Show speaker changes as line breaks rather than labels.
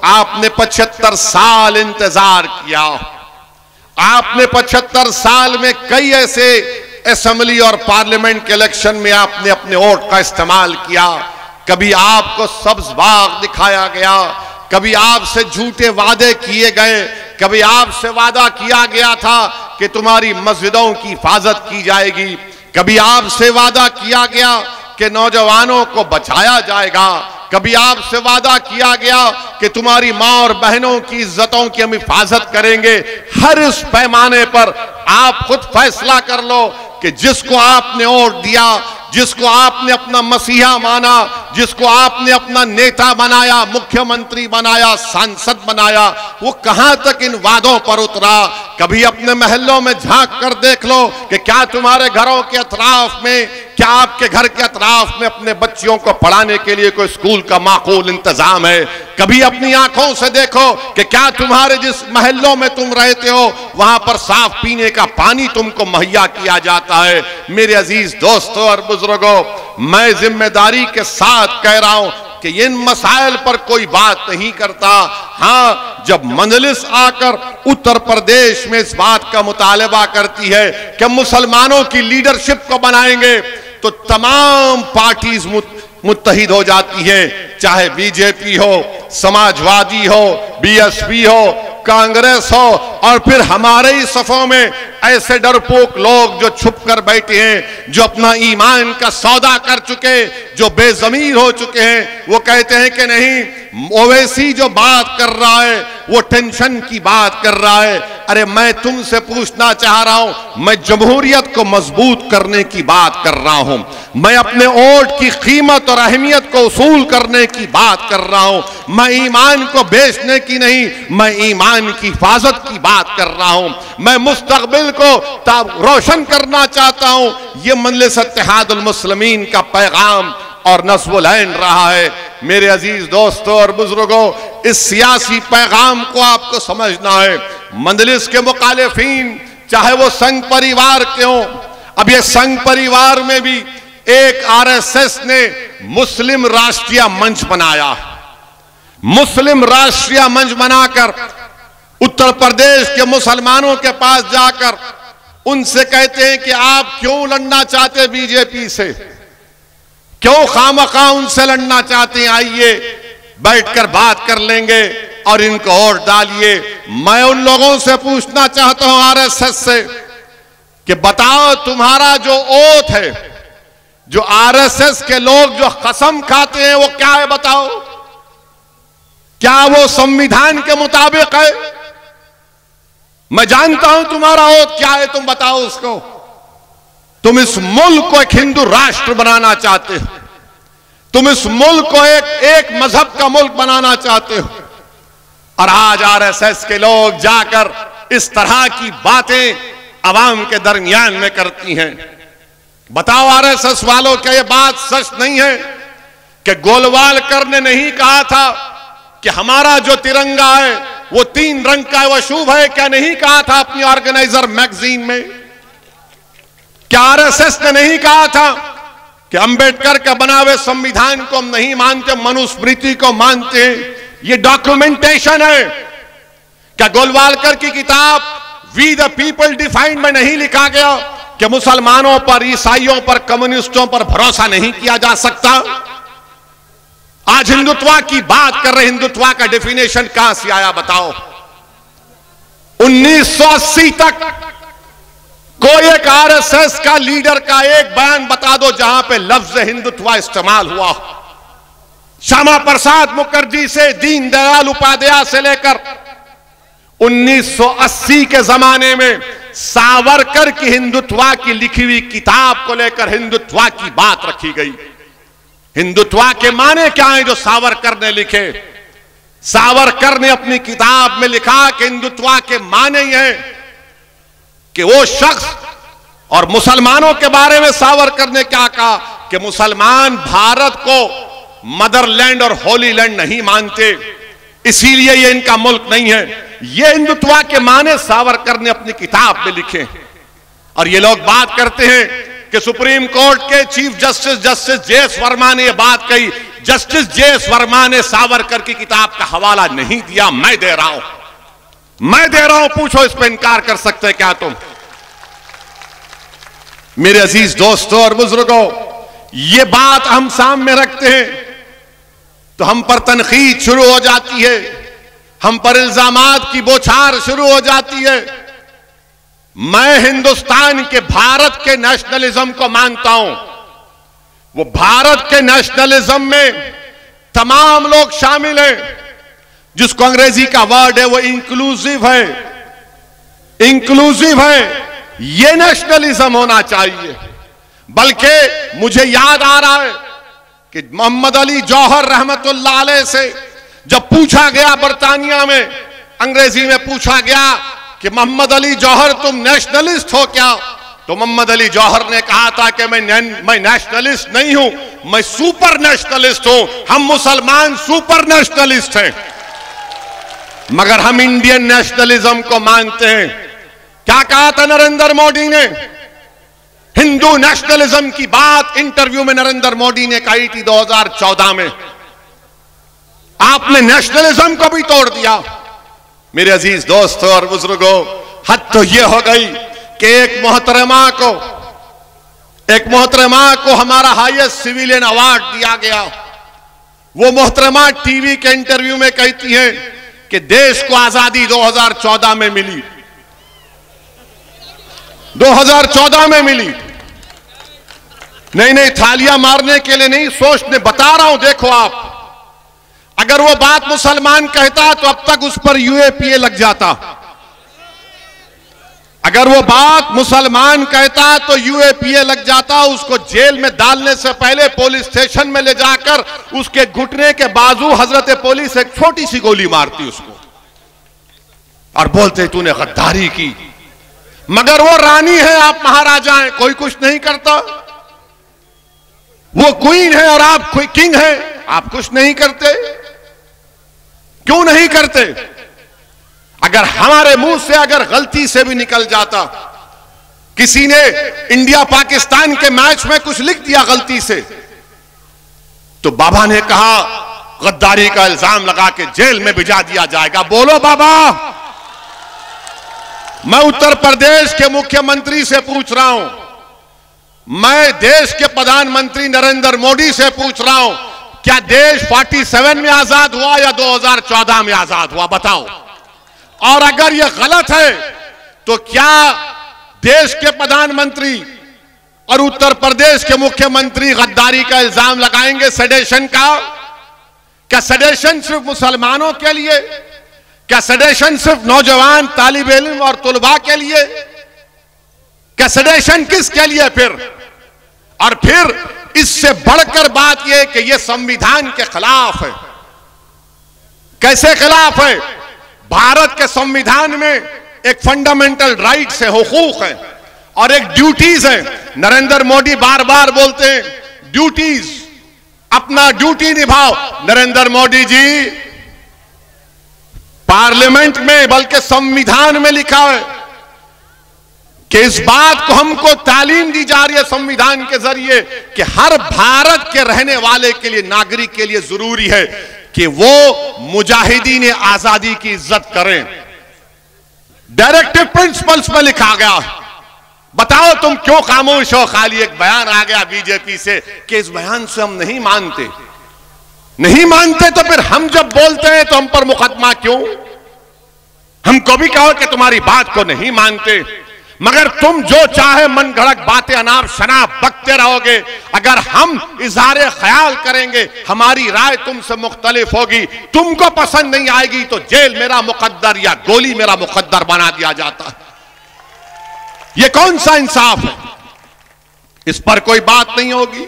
आपने 75 साल इंतजार किया। आपने 75 साल में कई ऐसे असेंबली और पार्लियामेंट के इलेक्शन में आपने अपने वोट का इस्तेमाल किया। कभी आपको सब्ज बाग दिखाया गया, कभी आपसे झूठे वादे किए गए, कभी आपसे वादा किया गया था कि तुम्हारी मस्जिदों की हिफाजत की जाएगी, कभी आपसे वादा किया गया कि नौजवानों को बचाया जाएगा, कभी आपसे वादा किया गया कि तुम्हारी मां और बहनों की इज्जतों की हम हिफाजत करेंगे। हर इस पैमाने पर आप खुद फैसला कर लो कि जिसको आपने वोट दिया, जिसको आपने अपना मसीहा माना, जिसको आपने अपना नेता बनाया, मुख्यमंत्री बनाया, सांसद बनाया, वो कहां तक इन वादों पर उतरा। कभी अपने महल्लों में झांक कर देख लो कि क्या तुम्हारे घरों के अतराफ में, क्या आपके घर के अतराफ में अपने बच्चियों को पढ़ाने के लिए कोई स्कूल का माकूल इंतजाम है। कभी अपनी आंखों से देखो कि क्या तुम्हारे जिस महल्लों में तुम रहते हो वहां पर साफ पीने का पानी तुमको मुहैया किया जाता है। मेरे अजीज दोस्तों और बुजुर्गों, मैं जिम्मेदारी के साथ कह रहा हूं कि इन मसाइल पर कोई बात नहीं करता। हां, जब मजलिस आकर उत्तर प्रदेश में इस बात का मुतालबा करती है कि मुसलमानों की लीडरशिप को बनाएंगे, तो तमाम पार्टीज मुत्तहिद हो जाती हैं, चाहे बीजेपी हो, समाजवादी हो, बीएसपी हो, कांग्रेस हो, और फिर हमारे ही सफों में ऐसे डरपोक लोग जो छुप कर बैठे हैं, जो अपना ईमान का सौदा कर चुके, जो बेजमीर हो चुके हैं, वो कहते हैं कि नहीं, ओवैसी जो बात कर रहा है वो टेंशन की बात कर रहा है। अरे मैं तुमसे पूछना चाह रहा हूं, मैं जमहूरियत को मजबूत करने की बात कर रहा हूं, मैं अपने वोट की कीमत और अहमियत को उसूल करने की बात कर रहा हूं, मैं ईमान को बेचने की नहीं, मैं ईमान की हिफाजत की बात कर रहा हूं, मैं मुस्तकबिल को रोशन करना चाहता हूं। यह मजलिस इत्तेहादुल मुस्लिमीन का पैगाम और नस्बुल-ऐन रहा है। मेरे अजीज दोस्तों और बुजुर्गों, इस सियासी पैगाम को आपको समझना है। मजलिस के मुखालिफिन चाहे वो संघ परिवार के हों, अब ये संघ परिवार में भी एक आरएसएस ने मुस्लिम राष्ट्रीय मंच बनाया। मुस्लिम राष्ट्रीय मंच बनाकर उत्तर प्रदेश के मुसलमानों के पास जाकर उनसे कहते हैं कि आप क्यों लड़ना चाहते बीजेपी से, क्यों खामखा उनसे लड़ना चाहते हैं, आइए बैठकर बात कर लेंगे और इनको वोट डालिए। मैं उन लोगों से पूछना चाहता हूं आरएसएस से कि बताओ तुम्हारा जो ओथ है, जो आरएसएस के लोग जो कसम खाते हैं वो क्या है, बताओ, क्या वो संविधान के मुताबिक है? मैं जानता हूं तुम्हारा ओथ क्या है, तुम बताओ उसको। तुम इस मुल्क को एक हिंदू राष्ट्र बनाना चाहते हो, तुम इस मुल्क को एक मजहब का मुल्क बनाना चाहते हो, और आज आरएसएस के लोग जाकर इस तरह की बातें अवाम के दरमियान में करती हैं। बताओ आरएसएस वालों, क्या यह बात सच नहीं है कि गोलवालकर ने नहीं कहा था कि हमारा जो तिरंगा है वो 3 रंग का है, वह शुभ है? क्या नहीं कहा था अपनी ऑर्गेनाइजर मैगजीन में? क्या आरएसएस ने नहीं कहा था कि अंबेडकर के बनावे संविधान को हम नहीं मानते, मनुस्मृति को मानते हैं? ये डॉक्यूमेंटेशन है। क्या गोलवालकर की किताब वी द पीपल डिफाइंड में नहीं लिखा गया कि मुसलमानों पर, ईसाइयों पर, कम्युनिस्टों पर भरोसा नहीं किया जा सकता? आज हिंदुत्व की बात कर रहे, हिंदुत्व का डेफिनेशन कहां से आया बताओ? 1980 तक कोई एक आरएसएस का लीडर का एक बयान बता दो जहां पे लफ्ज हिंदुत्व इस्तेमाल हुआ। श्यामा प्रसाद मुखर्जी से दीनदयाल उपाध्याय से लेकर 1980 के जमाने में सावरकर की हिंदुत्व की लिखी हुई किताब को लेकर हिंदुत्व की बात रखी गई। हिंदुत्व के माने क्या है जो सावरकर ने लिखे? सावरकर ने अपनी किताब में लिखा कि हिंदुत्व के माने ही है कि वो शख्स, और मुसलमानों के बारे में सावरकर ने क्या कहा कि मुसलमान भारत को मदरलैंड और होली लैंड नहीं मानते, इसीलिए ये इनका मुल्क नहीं है। ये हिंदुत्व के माने सावरकर ने अपनी किताब में लिखे। और ये लोग बात करते हैं कि सुप्रीम कोर्ट के चीफ जस्टिस जे.एस. वर्मा ने यह बात कही। Justice JS. वर्मा ने सावरकर की किताब का हवाला नहीं दिया, मैं दे रहा हूं, पूछो इस पर इनकार कर सकते क्या तुम? मेरे अजीज दोस्तों और बुजुर्गों, ये बात हम सामने रखते हैं तो हम पर तनकीद शुरू हो जाती है, हम पर इल्जामात की बौछार शुरू हो जाती है। मैं हिंदुस्तान के, भारत के नेशनलिज्म को मानता हूं। वो भारत के नेशनलिज्म में तमाम लोग शामिल हैं, जिसको अंग्रेजी का वर्ड है वो इंक्लूसिव है, इंक्लूसिव है। ये नेशनलिज्म होना चाहिए। बल्कि मुझे याद आ रहा है कि मोहम्मद अली जौहर रहमतुल्लाह अलैह से जब पूछा गया, बरतानिया में अंग्रेजी में पूछा गया कि मोहम्मद अली जौहर तुम नेशनलिस्ट हो क्या, तो मोहम्मद अली जौहर ने कहा था कि मैं नेशनलिस्ट नहीं हूं, मैं सुपर नेशनलिस्ट हूं। हम मुसलमान सुपर नेशनलिस्ट हैं, मगर हम इंडियन नेशनलिज्म को मानते हैं। क्या कहा था नरेंद्र मोदी ने? हिंदू नेशनलिज्म की बात इंटरव्यू में नरेंद्र मोदी ने कही थी 2014 में। आपने नेशनलिज्म को भी तोड़ दिया। मेरे अजीज दोस्तों और बुजुर्गों, हद तो यह हो गई कि एक मोहतरमा को हमारा हाईएस्ट सिविलियन अवार्ड दिया गया। वो मोहतरमा टीवी के इंटरव्यू में कहती हैं कि देश को आजादी 2014 में मिली, 2014 में मिली। नहीं, थालियां मारने के लिए नहीं, सोचने बता रहा हूं। देखो आप, अगर वो बात मुसलमान कहता तो अब तक उस पर यूएपीए लग जाता। अगर वो बात मुसलमान कहता तो यूएपीए लग जाता। उसको जेल में डालने से पहले पुलिस स्टेशन में ले जाकर उसके घुटने के बाजू हजरत पुलिस एक छोटी सी गोली मारती उसको और बोलते तूने गद्दारी की। मगर वो रानी है, आप महाराजा हैं, कोई कुछ नहीं करता। वो क्वीन है और आप किंग हैं, आप कुछ नहीं करते। क्यों नहीं करते? अगर हमारे मुंह से अगर गलती से भी निकल जाता, किसी ने इंडिया पाकिस्तान के मैच में कुछ लिख दिया गलती से, तो बाबा ने कहा गद्दारी का इल्जाम लगा के जेल में भिजा दिया जाएगा। बोलो बाबा। मैं उत्तर प्रदेश के मुख्यमंत्री से पूछ रहा हूं, मैं देश के प्रधानमंत्री नरेंद्र मोदी से पूछ रहा हूं, क्या देश 47 में आजाद हुआ या 2014 में आजाद हुआ? बताओ। और अगर यह गलत है तो क्या देश के प्रधानमंत्री और उत्तर प्रदेश के मुख्यमंत्री गद्दारी का इल्जाम लगाएंगे सेडेशन का? क्या सेडेशन सिर्फ मुसलमानों के लिए? क्या सेडेशन सिर्फ नौजवान तालिब इल्म और तुलबा के लिए? क्या सेडेशन किसके लिए फिर? और फिर इससे बढ़कर बात यह कि यह संविधान के खिलाफ है। कैसे खिलाफ है? भारत के संविधान में एक फंडामेंटल राइट्स है, हुकूक है और एक ड्यूटीज है। नरेंद्र मोदी बार बार बोलते हैं ड्यूटीज, अपना ड्यूटी निभाओ। नरेंद्र मोदी जी, पार्लियामेंट में बल्कि संविधान में लिखा है कि इस बात को हमको तालीम दी जा रही है संविधान के जरिए कि हर भारत के रहने वाले के लिए, नागरिक के लिए जरूरी है कि वो मुजाहिदीन आजादी की इज्जत करें। डायरेक्टिव प्रिंसिपल्स में लिखा गया। बताओ तुम क्यों खामोश हो? खाली एक बयान आ गया बीजेपी से कि इस बयान से हम नहीं मानते। नहीं मानते तो फिर हम जब बोलते हैं तो हम पर मुकदमा क्यों? हमको भी कहो कि तुम्हारी बात को नहीं मानते, मगर तुम जो चाहे मन गढ़क बातें अनाप शनाप बकते रहोगे। अगर हम इजहार ख्याल करेंगे, हमारी राय तुमसे मुख्तलिफ होगी, तुमको पसंद नहीं आएगी तो जेल मेरा मुकद्दर या गोली मेरा मुकद्दर बना दिया जाता है। यह कौन सा इंसाफ है? इस पर कोई बात नहीं होगी।